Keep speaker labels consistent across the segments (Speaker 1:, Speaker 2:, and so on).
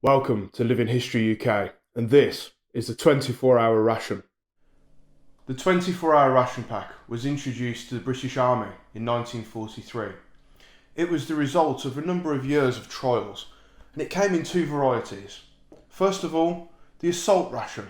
Speaker 1: Welcome to Living History UK, and this is the 24-hour ration. The 24-hour ration pack was introduced to the British Army in 1943. It was the result of a number of years of trials, and it came in two varieties. First of all, the assault ration.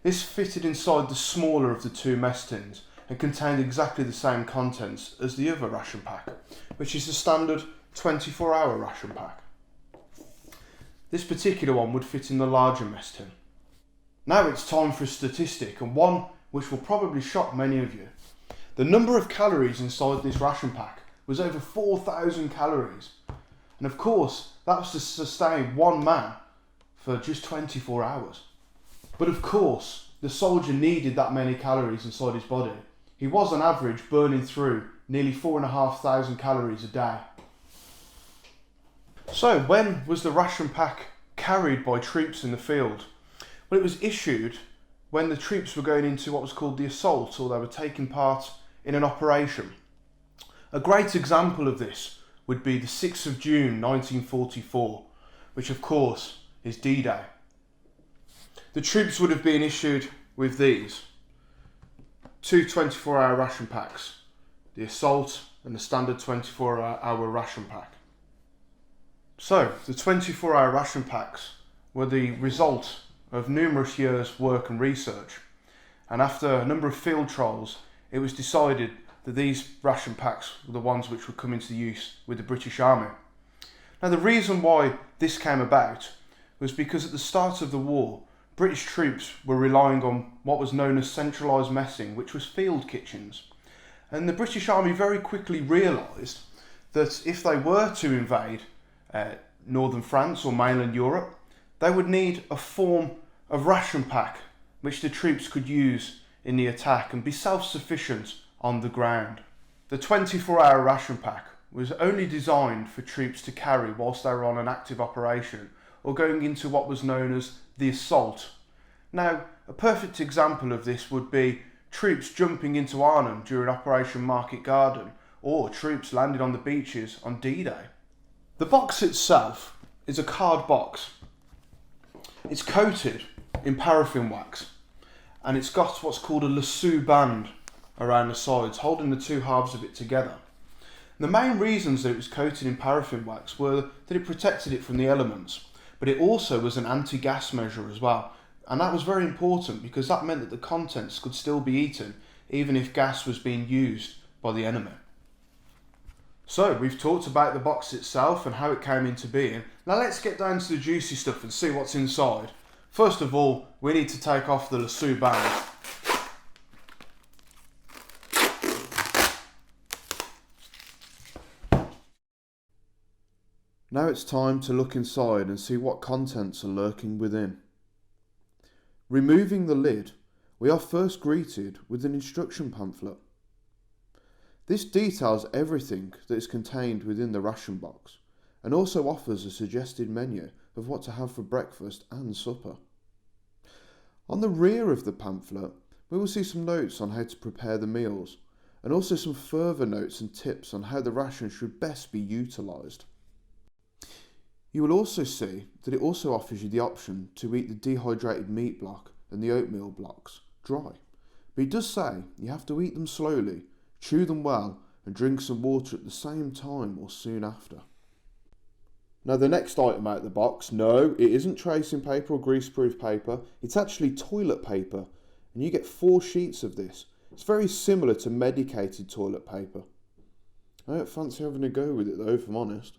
Speaker 1: This fitted inside the smaller of the two mess tins and contained exactly the same contents as the other ration pack, which is the standard 24-hour ration pack. This particular one would fit in the larger mess tin. Now it's time for a statistic, and one which will probably shock many of you. The number of calories inside this ration pack was over 4,000 calories. And of course, that was to sustain one man for just 24 hours. But of course, the soldier needed that many calories inside his body. He was on average burning through nearly 4,500 calories a day. So, when was the ration pack carried by troops in the field? Well, it was issued when the troops were going into what was called the assault, or they were taking part in an operation. A great example of this would be the 6th of June 1944, which of course is D-Day. The troops would have been issued with these two 24-hour ration packs, the assault and the standard 24-hour ration pack. So, the 24-hour ration packs were the result of numerous years' work and research, and after a number of field trials, it was decided that these ration packs were the ones which would come into use with the British Army. Now, the reason why this came about was because at the start of the war, British troops were relying on what was known as centralised messing, which was field kitchens. And the British Army very quickly realised that if they were to invade northern France or mainland Europe, they would need a form of ration pack which the troops could use in the attack and be self-sufficient on the ground. The 24-hour ration pack was only designed for troops to carry whilst they were on an active operation or going into what was known as the assault. Now, a perfect example of this would be troops jumping into Arnhem during Operation Market Garden, or troops landing on the beaches on D-Day. The box itself is a card box. It's coated in paraffin wax, and it's got what's called a lasso band around the sides, holding the two halves of it together. The main reasons that it was coated in paraffin wax were that it protected it from the elements, but it also was an anti-gas measure as well, and that was very important because that meant that the contents could still be eaten even if gas was being used by the enemy. So, we've talked about the box itself and how it came into being. Now let's get down to the juicy stuff and see what's inside. First of all, we need to take off the lasso band. Now it's time to look inside and see what contents are lurking within. Removing the lid, we are first greeted with an instruction pamphlet. This details everything that is contained within the ration box and also offers a suggested menu of what to have for breakfast and supper. On the rear of the pamphlet, we will see some notes on how to prepare the meals and also some further notes and tips on how the ration should best be utilised. You will also see that it also offers you the option to eat the dehydrated meat block and the oatmeal blocks dry, but it does say you have to eat them slowly, chew them well, and drink some water at the same time or soon after. Now the next item out of the box, no, it isn't tracing paper or greaseproof paper, it's actually toilet paper, and you get 4 sheets of this. It's very similar to medicated toilet paper. I don't fancy having a go with it though, if I'm honest.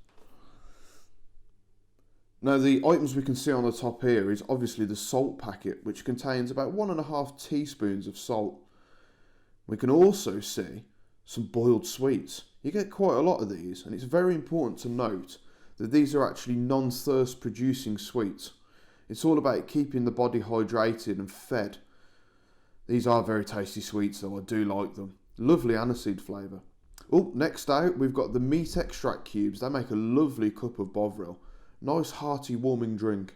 Speaker 1: Now the items we can see on the top here is obviously the salt packet, which contains about 1.5 teaspoons of salt. We can also see some boiled sweets. You get quite a lot of these, and it's very important to note that these are actually non-thirst producing sweets. It's all about keeping the body hydrated and fed. These are very tasty sweets though, I do like them. Lovely aniseed flavour. Oh, next out we've got the meat extract cubes. They make a lovely cup of bovril. Nice hearty warming drink.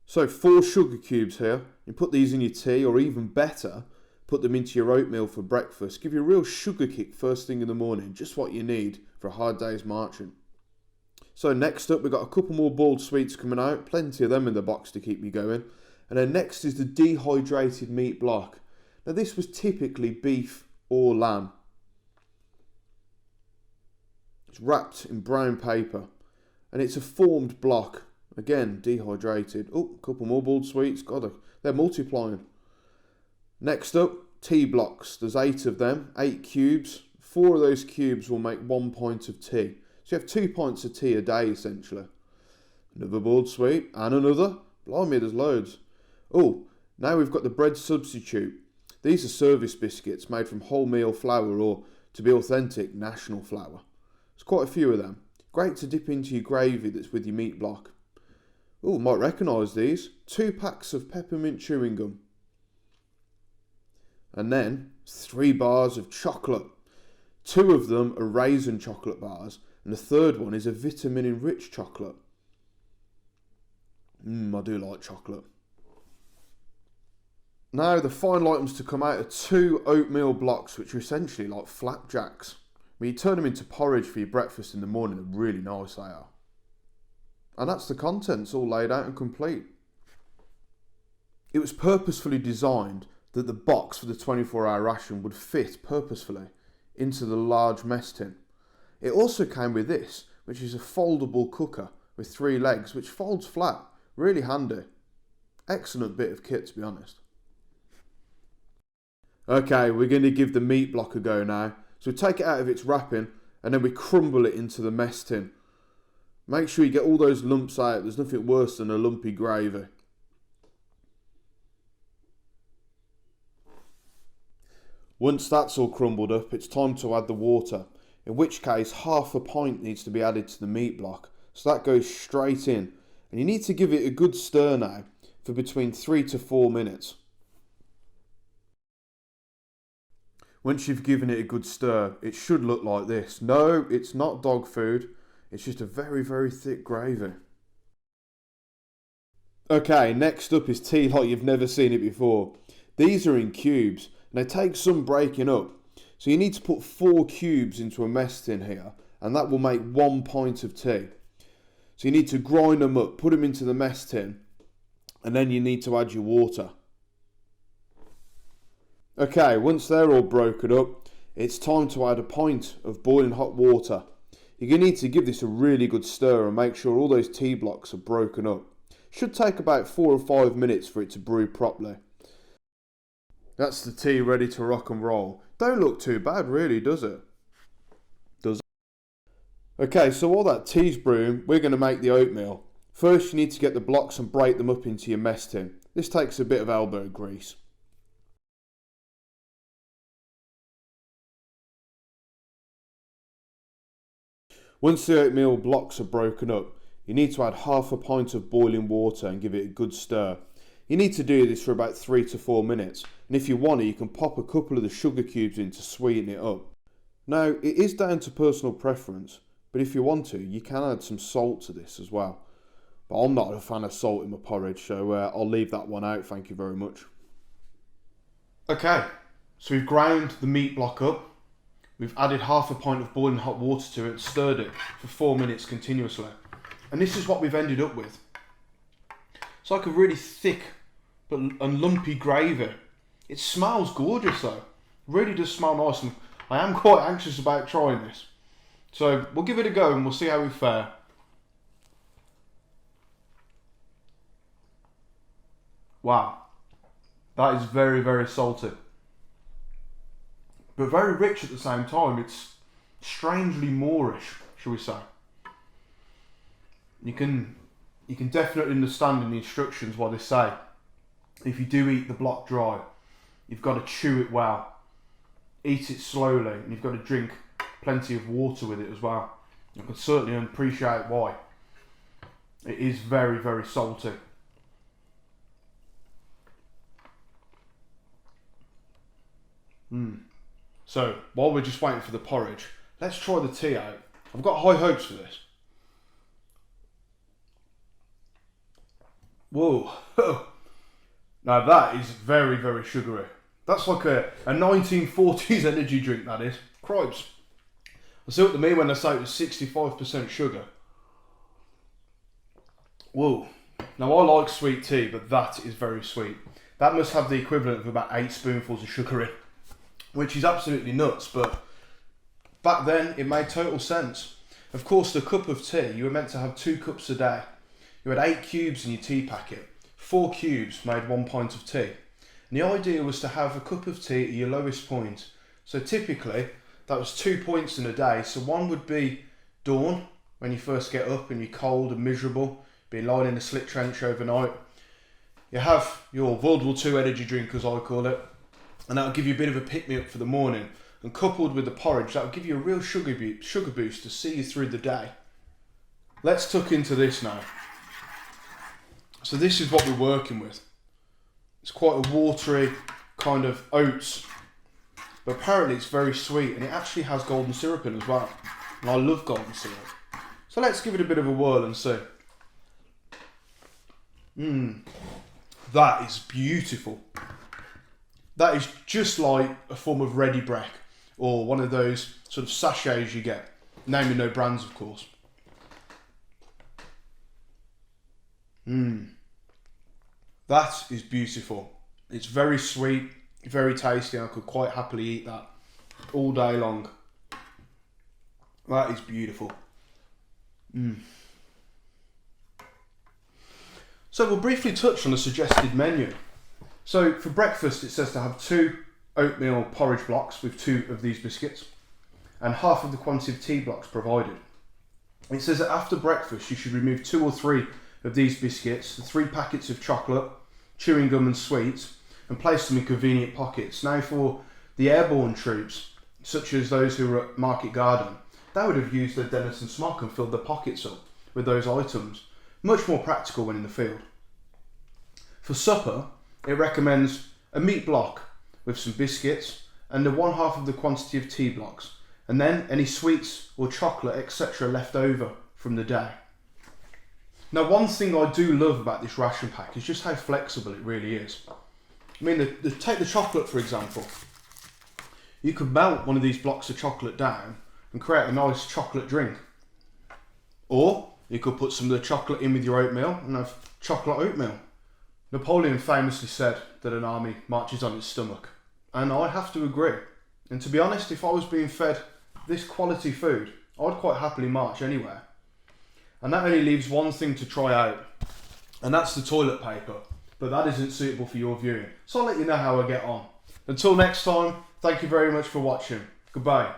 Speaker 1: So 4 sugar cubes here. You put these in your tea, or even better, put them into your oatmeal for breakfast. Give you a real sugar kick first thing in the morning, just what you need for a hard day's marching. So next up, we've got a couple more boiled sweets coming out. Plenty of them in the box to keep me going. And then next is the dehydrated meat block. Now this was typically beef or lamb. It's wrapped in brown paper. And it's a formed block. Again, dehydrated. Oh, a couple more boiled sweets. God, they're multiplying. Next up, tea blocks. There's 8 of them, 8 cubes. 4 of those cubes will make 1 pint of tea. So you have 2 pints of tea a day, essentially. Another boiled sweet, and another. Blimey, there's loads. Oh, now we've got the bread substitute. These are service biscuits made from wholemeal flour, or, to be authentic, national flour. There's quite a few of them. Great to dip into your gravy that's with your meat block. Oh, might recognise these. 2 packs of peppermint chewing gum. And then 3 bars of chocolate. 2 of them are raisin chocolate bars, and the third one is a vitamin-enriched chocolate. I do like chocolate. Now the final items to come out are 2 oatmeal blocks, which are essentially like flapjacks. When you turn them into porridge for your breakfast in the morning, they're really nice, they are. And that's the contents all laid out and complete. It was purposefully designed that the box for the 24-hour ration would fit purposefully into the large mess tin. It also came with this, which is a foldable cooker with 3 legs, which folds flat. Really handy. Excellent bit of kit, to be honest. Okay, we're going to give the meat block a go now. So we take it out of its wrapping and then we crumble it into the mess tin. Make sure you get all those lumps out. There's nothing worse than a lumpy gravy. Once that's all crumbled up, it's time to add the water. In which case, half a pint needs to be added to the meat block. So that goes straight in. And you need to give it a good stir now for between 3 to 4 minutes. Once you've given it a good stir, it should look like this. No, it's not dog food. It's just a very, very thick gravy. Okay, next up is tea like you've never seen it before. These are in cubes, and they take some breaking up. So you need to put 4 cubes into a mess tin here, and that will make 1 pint of tea. So you need to grind them up, put them into the mess tin, and then you need to add your water. Okay, once they're all broken up, it's time to add a pint of boiling hot water. You're going to need to give this a really good stir and make sure all those tea blocks are broken up. Should take about 4 or 5 minutes for it to brew properly. That's the tea ready to rock and roll. Don't look too bad really, does it? Does it? Okay, so while that tea's brewing, we're going to make the oatmeal. First you need to get the blocks and break them up into your mess tin. This takes a bit of elbow grease. Once the oatmeal blocks are broken up, you need to add half a pint of boiling water and give it a good stir. You need to do this for about 3 to 4 minutes, and if you want it, you can pop a couple of the sugar cubes in to sweeten it up. Now, it is down to personal preference, but if you want to, you can add some salt to this as well. But I'm not a fan of salt in my porridge, so I'll leave that one out, thank you very much. Okay, so we've ground the meat block up. We've added half a pint of boiling hot water to it and stirred it for 4 minutes continuously. And this is what we've ended up with. It's like a really thick and lumpy gravy. It smells gorgeous though. It really does smell nice, and I am quite anxious about trying this. So we'll give it a go and we'll see how we fare. Wow. That is very, very salty. But very rich at the same time. It's strangely Moorish, shall we say. You can definitely understand in the instructions what they say. If you do eat the block dry, you've got to chew it well. Eat it slowly, and you've got to drink plenty of water with it as well. I can certainly appreciate why. It is very, very salty. So, while we're just waiting for the porridge, let's try the tea out. I've got high hopes for this. Whoa. Now that is very, very sugary. That's like a 1940s energy drink, that is. Cripes. I see what they mean when they say it was 65% sugar. Whoa. Now I like sweet tea, but that is very sweet. That must have the equivalent of about 8 spoonfuls of sugar in, which is absolutely nuts, but back then it made total sense. Of course, the cup of tea, you were meant to have 2 cups a day. You had 8 cubes in your tea packet. 4 cubes made 1 pint of tea. And the idea was to have a cup of tea at your lowest point. So typically, that was 2 points in a day. So one would be dawn, when you first get up and you're cold and miserable, being lying in a slick trench overnight. You have your World War II energy drink, as I call it, and that'll give you a bit of a pick-me-up for the morning. And coupled with the porridge, that'll give you a real sugar boost to see you through the day. Let's tuck into this now. So this is what we're working with. It's quite a watery kind of oats, but apparently it's very sweet, and it actually has golden syrup in as well. And I love golden syrup. So let's give it a bit of a whirl and see. That is beautiful. That is just like a form of ready break, or one of those sort of sachets you get, naming no brands of course. That is beautiful. It's very sweet, very tasty, and I could quite happily eat that all day long. That is beautiful. So we'll briefly touch on the suggested menu. So for breakfast it says to have 2 oatmeal porridge blocks with 2 of these biscuits and half of the quantity of tea blocks provided. It says that after breakfast you should remove 2 or 3 of these biscuits, the 3 packets of chocolate, chewing gum and sweets, and place them in convenient pockets. Now for the airborne troops, such as those who were at Market Garden, they would have used their Denison smock and filled their pockets up with those items. Much more practical when in the field. For supper, it recommends a meat block with some biscuits and the 1/2 of the quantity of tea blocks, and then any sweets or chocolate etc. left over from the day. Now one thing I do love about this ration pack is just how flexible it really is. I mean, take the chocolate for example. You could melt one of these blocks of chocolate down and create a nice chocolate drink. Or you could put some of the chocolate in with your oatmeal and have chocolate oatmeal. Napoleon famously said that an army marches on its stomach, and I have to agree. And to be honest, if I was being fed this quality food, I'd quite happily march anywhere. And that only leaves one thing to try out, and that's the toilet paper, but that isn't suitable for your viewing. So I'll let you know how I get on. Until next time, thank you very much for watching. Goodbye.